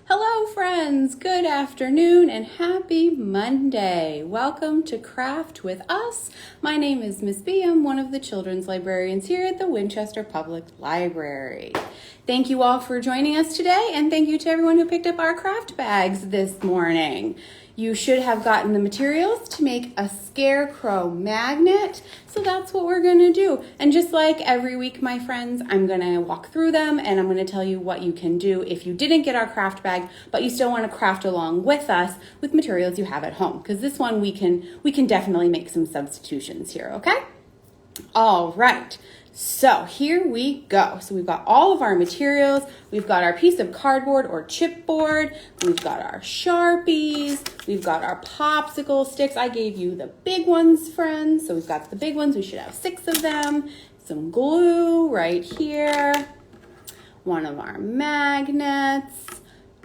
Hello friends, good afternoon and happy Monday. Welcome to Craft with Us. My name is Miss B. I'm one of the children's librarians here at the Winchester Public Library. Thank you all for joining us today, and thank you to everyone who picked up our craft bags this morning. You should have gotten the materials to make a Scarecrow Magnet, so that's what we're going to do. And just like every week, my friends, I'm going to walk through them and I'm going to tell you what you can do if you didn't get our craft bag, but you still want to craft along with us with materials you have at home, because this one we can definitely make some substitutions here, okay? All right. So here we go. So we've got all of our materials. We've got our piece of cardboard or chipboard. We've got our Sharpies. We've got our popsicle sticks. I gave you the big ones, friends. So we've got the big ones. We should have 6 of them. Some glue right here. One of our magnets.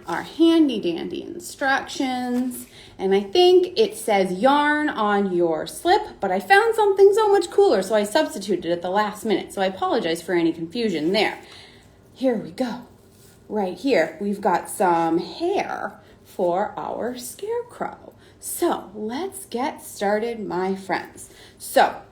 Our handy dandy instructions. And I think it says yarn on your slip, but I found something so much cooler, so I substituted at the last minute. So I apologize for any confusion there. Here we go. Right here, we've got some hair for our scarecrow. So let's get started, my friends. So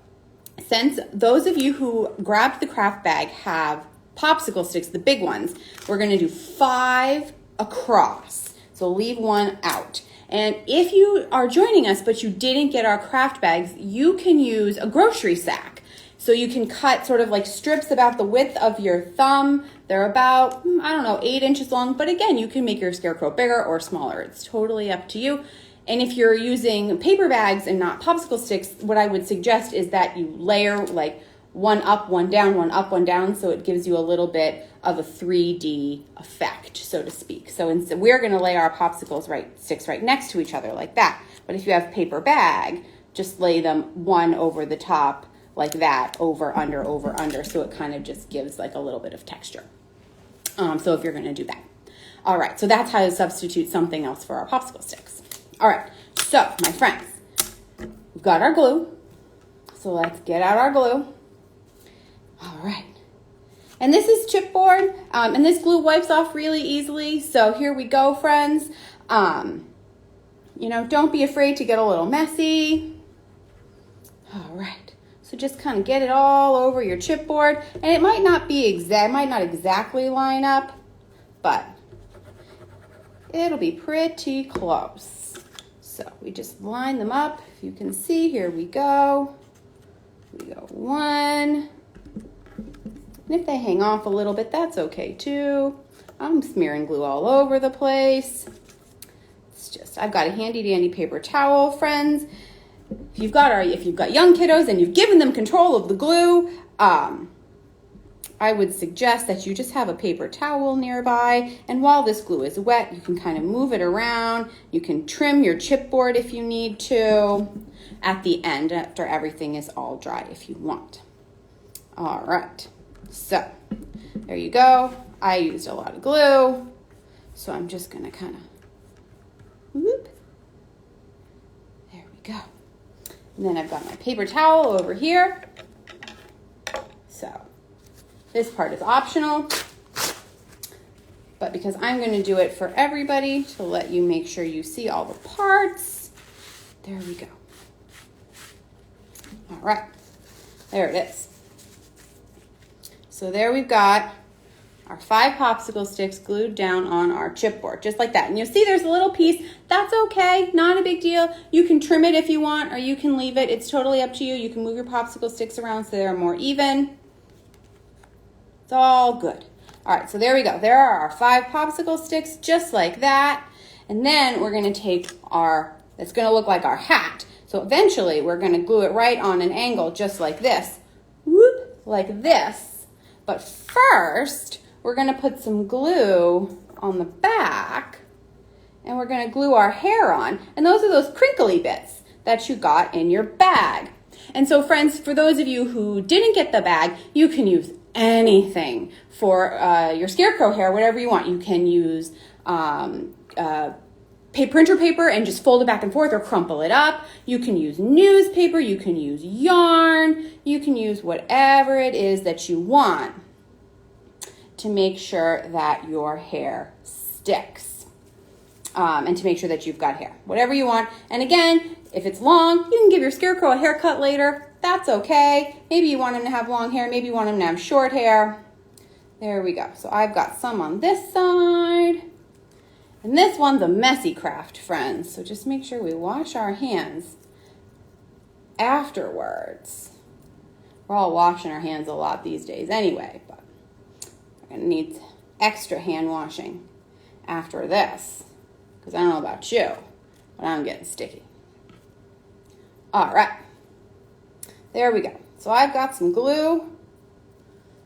since those of you who grabbed the craft bag have popsicle sticks, the big ones, we're gonna do 5 across. So leave one out. And if you are joining us but you didn't get our craft bags, you can use a grocery sack. So you can cut sort of like strips about the width of your thumb. They're about, 8 inches long. But again, you can make your scarecrow bigger or smaller. It's totally up to you. And if you're using paper bags and not popsicle sticks, what I would suggest is that you layer like one up, one down, one up, one down, so it gives you a little bit of a 3D effect, so to speak. So instead, we're going to lay our popsicle sticks right next to each other like that. But if you have paper bag, just lay them one over the top like that, over, under, so it kind of just gives like a little bit of texture. So if you're going to do that. All right, so that's how to substitute something else for our popsicle sticks. All right, so my friends, we've got our glue. So let's get out our glue. All right, and this is chipboard, and this glue wipes off really easily. So here we go, friends. Don't be afraid to get a little messy. All right, so just kind of get it all over your chipboard, and it might not exactly line up, but it'll be pretty close. So we just line them up. If you can see, here we go. We go 1. And if they hang off a little bit, that's okay too. I'm smearing glue all over the place. I've got a handy dandy paper towel, friends. If you've got young kiddos and you've given them control of the glue, I would suggest that you just have a paper towel nearby. And while this glue is wet, you can kind of move it around. You can trim your chipboard if you need to at the end after everything is all dry if you want. All right. So there you go. I used a lot of glue, so I'm just going to kind of whoop. There we go. And then I've got my paper towel over here. So this part is optional, but because I'm going to do it for everybody to let you make sure you see all the parts, there we go. All right, there it is. So there we've got our 5 popsicle sticks glued down on our chipboard, just like that. And you'll see there's a little piece. That's okay, not a big deal. You can trim it if you want, or you can leave it. It's totally up to you. You can move your popsicle sticks around so they're more even. It's all good. All right, so there we go. There are our 5 popsicle sticks, just like that. And then we're gonna take it's gonna look like our hat. So eventually we're gonna glue it right on an angle, just like this. Whoop, like this. But first, we're going to put some glue on the back, and we're going to glue our hair on. And those are those crinkly bits that you got in your bag. And so, friends, for those of you who didn't get the bag, you can use anything for your scarecrow hair, whatever you want. You can use printer paper and just fold it back and forth or crumple it up. You can use newspaper, you can use yarn, you can use whatever it is that you want to make sure that your hair sticks. and to make sure that you've got hair, whatever you want. And again, if it's long, you can give your Scarecrow a haircut later. That's okay. Maybe you want him to have long hair. Maybe you want him to have short hair. There we go. So I've got some on this side. And this one's a messy craft, friends. So just make sure we wash our hands afterwards. We're all washing our hands a lot these days anyway, but we're going to need extra hand washing after this. Because I don't know about you, but I'm getting sticky. All right. There we go. So I've got some glue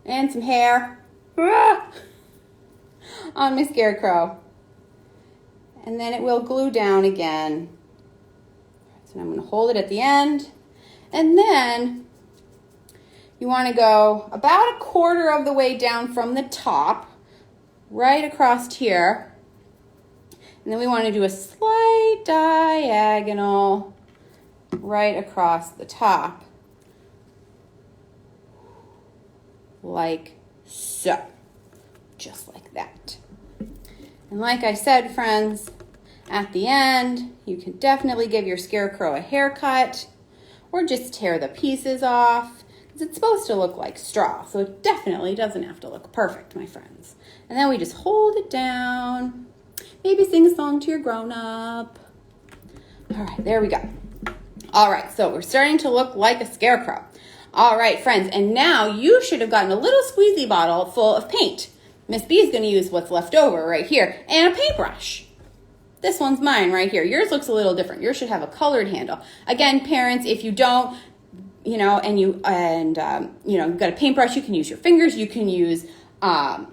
and some hair on my Scarecrow. And then it will glue down again. So I'm going to hold it at the end. And then you want to go about a quarter of the way down from the top, right across here. And then we want to do a slight diagonal right across the top, like so, just like that. And like I said, friends, at the end, you can definitely give your Scarecrow a haircut or just tear the pieces off, because it's supposed to look like straw, so it definitely doesn't have to look perfect, my friends. And then we just hold it down. Maybe sing a song to your grown-up. All right, there we go. All right, so we're starting to look like a Scarecrow. All right, friends, and now you should have gotten a little squeezy bottle full of paint. Miss B is going to use what's left over right here, and a paintbrush. This one's mine right here. Yours looks a little different. Yours should have a colored handle. Again, parents, if you don't, and you've got a paintbrush, you can use your fingers. You can use a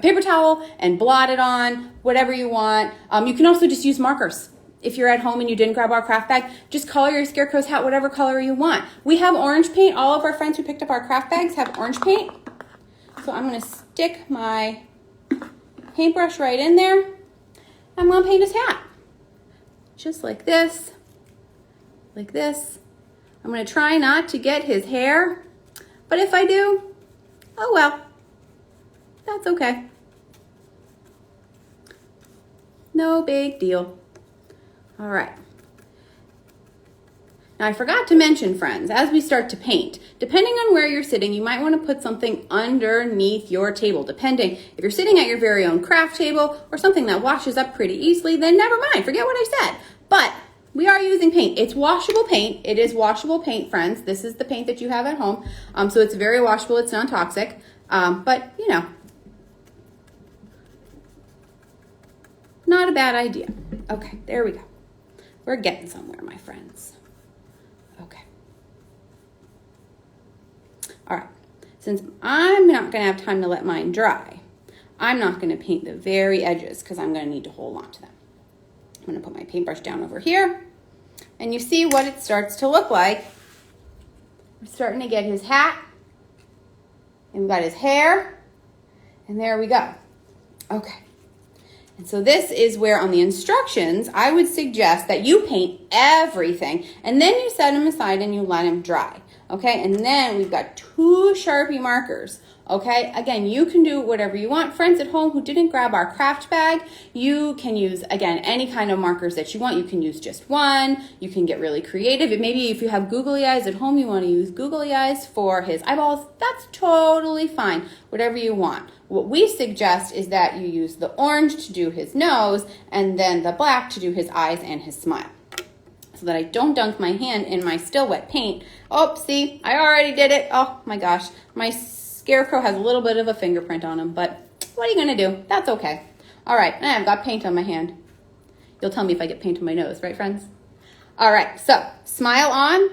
paper towel and blot it on, whatever you want. You can also just use markers. If you're at home and you didn't grab our craft bag, just color your Scarecrow's hat whatever color you want. We have orange paint. All of our friends who picked up our craft bags have orange paint. So I'm going to stick my paintbrush right in there. I'm going to paint his hat. Just like this. Like this. I'm going to try not to get his hair. But if I do, oh well. That's okay. No big deal. All right. Now I forgot to mention, friends, as we start to paint, depending on where you're sitting, you might want to put something underneath your table. Depending, if you're sitting at your very own craft table or something that washes up pretty easily, then never mind, forget what I said. But we are using paint. It's washable paint. It is washable paint, friends. This is the paint that you have at home. So it's very washable. It's non-toxic. But, not a bad idea. Okay, there we go. We're getting somewhere, my friends. Okay. All right. Since I'm not going to have time to let mine dry, I'm not going to paint the very edges because I'm going to need to hold on to them. I'm going to put my paintbrush down over here, and you see what it starts to look like. We're starting to get his hat, and we've got his hair, and there we go. Okay. And so this is where on the instructions, I would suggest that you paint everything and then you set them aside and you let them dry. Okay, and then we've got 2 Sharpie markers. Okay, again, you can do whatever you want. Friends at home who didn't grab our craft bag, you can use, again, any kind of markers that you want. You can use just one. You can get really creative. Maybe if you have googly eyes at home, you want to use googly eyes for his eyeballs. That's totally fine, whatever you want. What we suggest is that you use the orange to do his nose and then the black to do his eyes and his smile, so that I don't dunk my hand in my still wet paint. Oh, see, I already did it. Oh my gosh, my Scarecrow has a little bit of a fingerprint on him, but what are you gonna do? That's okay. All right, and I've got paint on my hand. You'll tell me if I get paint on my nose, right, friends? All right, so smile on.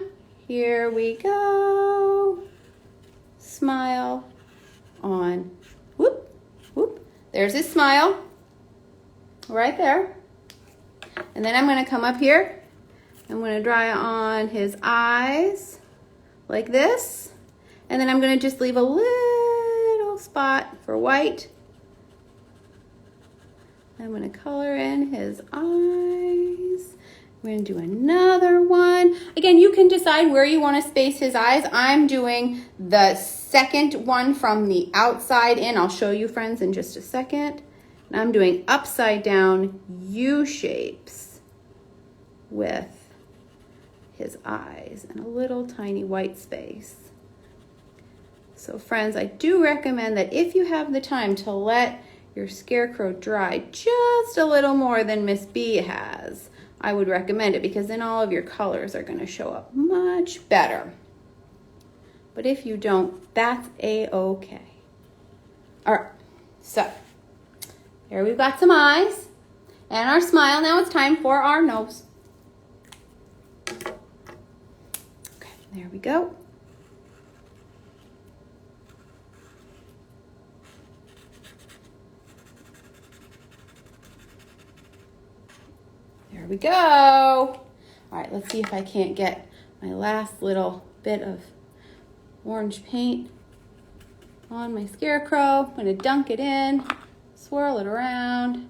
Here we go. Smile on. Whoop, whoop. There's his smile, right there. And then I'm gonna come up here. I'm going to dry on his eyes like this. And then I'm going to just leave a little spot for white. I'm going to color in his eyes. I'm going to do another one. Again, you can decide where you want to space his eyes. I'm doing the second one from the outside in. I'll show you, friends, in just a second. And I'm doing upside down U shapes with his eyes and a little tiny white space. So friends, I do recommend that if you have the time to let your Scarecrow dry just a little more than Miss B has, I would recommend it, because then all of your colors are going to show up much better. But if you don't, that's a-okay. All right, so here we've got some eyes and our smile. Now it's time for our nose. Okay, there we go. There we go. All right, let's see if I can't get my last little bit of orange paint on my Scarecrow. I'm going to dunk it in, swirl it around.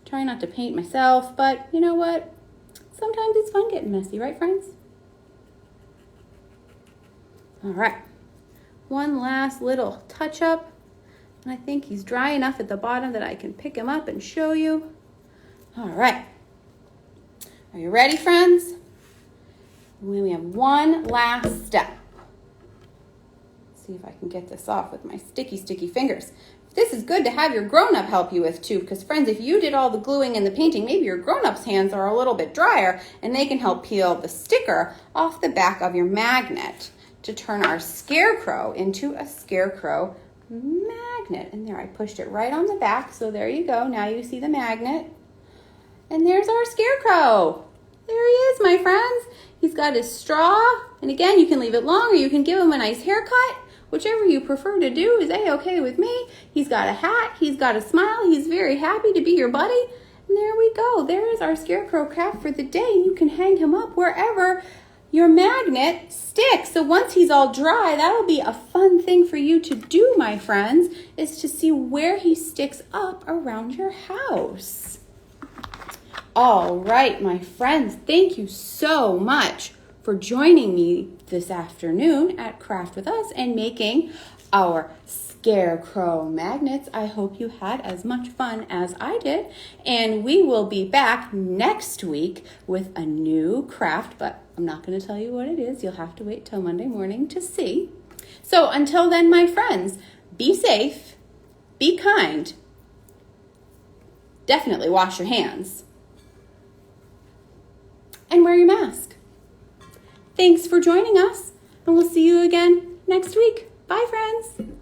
Try not to paint myself, but you know what? Sometimes it's fun getting messy, right, friends? All right, one last little touch up. And I think he's dry enough at the bottom that I can pick him up and show you. All right. Are you ready, friends? We have one last step. Let's see if I can get this off with my sticky fingers. This is good to have your grown-up help you with too, because friends, if you did all the gluing and the painting, maybe your grown-up's hands are a little bit drier and they can help peel the sticker off the back of your magnet to turn our Scarecrow into a Scarecrow Magnet. And there, I pushed it right on the back, so there you go. Now you see the magnet. And there's our Scarecrow. There he is, my friends. He's got his straw. And again, you can leave it long or you can give him a nice haircut. Whichever you prefer to do is a-okay with me. He's got a hat. He's got a smile. He's very happy to be your buddy. And there we go. There is our Scarecrow craft for the day. And you can hang him up wherever your magnet sticks. So once he's all dry, that'll be a fun thing for you to do, my friends, is to see where he sticks up around your house. All right, my friends, thank you so much for joining me this afternoon at Craft With Us and making our Scarecrow Magnets. I hope you had as much fun as I did, and we will be back next week with a new craft, but I'm not going to tell you what it is. You'll have to wait till Monday morning to see. So until then, my friends, be safe, be kind, definitely wash your hands, and wear your mask. Thanks for joining us, and we'll see you again next week. Bye, friends.